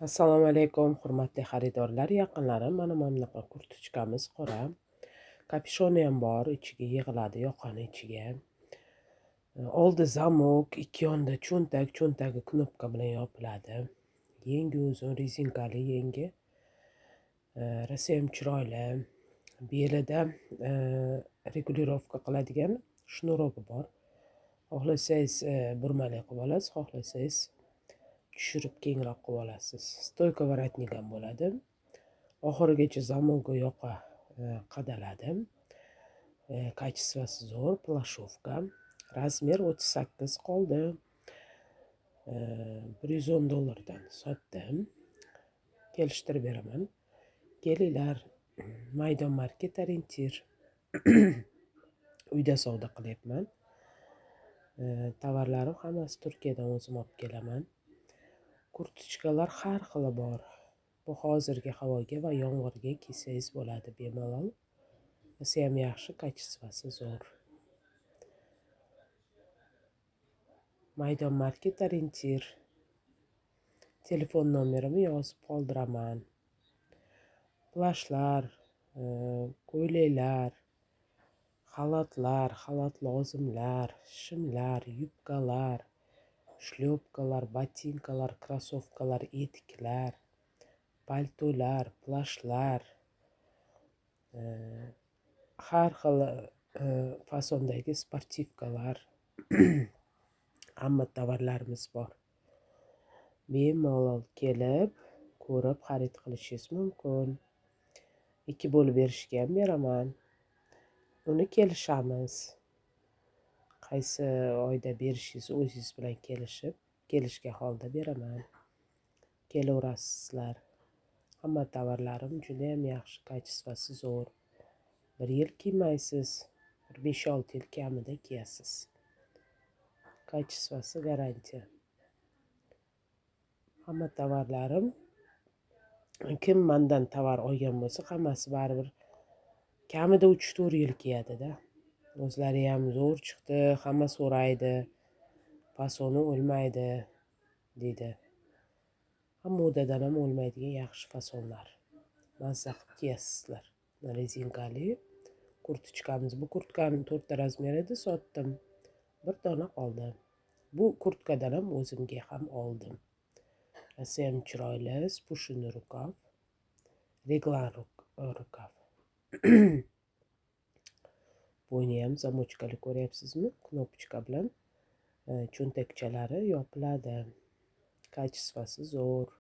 Assalomu alaykum, hurmatli xaridorlar, yaqinlarim. Mana bunaqa kurtochkamiz qora. Kapishoni ham bor, ichiga yig'iladi, yoqani ichiga. Oldi zamok, ikki yonida cho'ntak, cho'ntagi knopka bilan yopiladi. Yengi uzun, rezinkali yengi. Rosa ham chiroyli. Belida regulirovka qiladigan shnurogi bor. Xohlasangiz burmali qilib olasiz, xohlasangiz tushirib kengroq qilib olasiz. Stoyka воротник ham bo'ladi. Oxirigacha zamoga yoqa qadaladi. Kачествоsi zo'r, plashovka. Razmer 38 qoldi. $110 sotdim. Kelishtirib beraman. Kelinglar. Maydon market orientir. Uyda savdo qilyapman. Tovarlarim hammasi Turkiyadan o'zim olib kelaman. Kurtochkalar har xili bor. Bu hozirgi havoga va yomg'irga kiysangiz bo'ladi bemalol. Rosa ham yaxshi, kачествоsi zo'r. Maydon market orientir. Telefon nomerimni yozib qoldiraman. Plashlar, ko'ylaklar, xalatlar, xalat lozimlar, shimlar, yubkalar, shlyopkalar, botinkalar, krossovkalar, etiklar, paltolar, plashlar, har xil fasondagi sportivkalar, hamma tovarlarimiz bor. Bemalol kelib, ko'rib xarid qilishingiz mumkin. 2 bo'lib berishga ham beraman. Uni kelishamiz. Qaysi oyda berishingizni o'zingiz bilan kelishgan holda beraman. Kelaverasizlar. Hamma tovarlarim juda ham yaxshi, kачествоsi zo'r. 1 yil kiymaysiz, 5-6 yil kamida kiyasiz. Kачествоsi garantiya. Hamma tovarlarim, kim mendan tovar olgan bo'lsa, hammasi baribir kamida 3-4 yil kiyadi-da. O'zlari ham zo'r chiqdi, hamma so'raydi, fasoni o'lmaydi deydi. Modadan ham o'lmaydigan yaxshi fasonlar. Mazza qilib kiyasizlar. Rezinkali kurtochkamiz. Bu kurtkaning 4 ta razmer edi, sotdim. 1 dona qoldi. Bu kurtkadan ham o'zimga ham oldim. Rosa ham chiroyli, spushini rukav, reglan rukav. Bo'yni ham zamochkali ko'ryapsizmi? Knopочка bilan cho'ntakchalari yopiladi. Kачествоsi zo'r.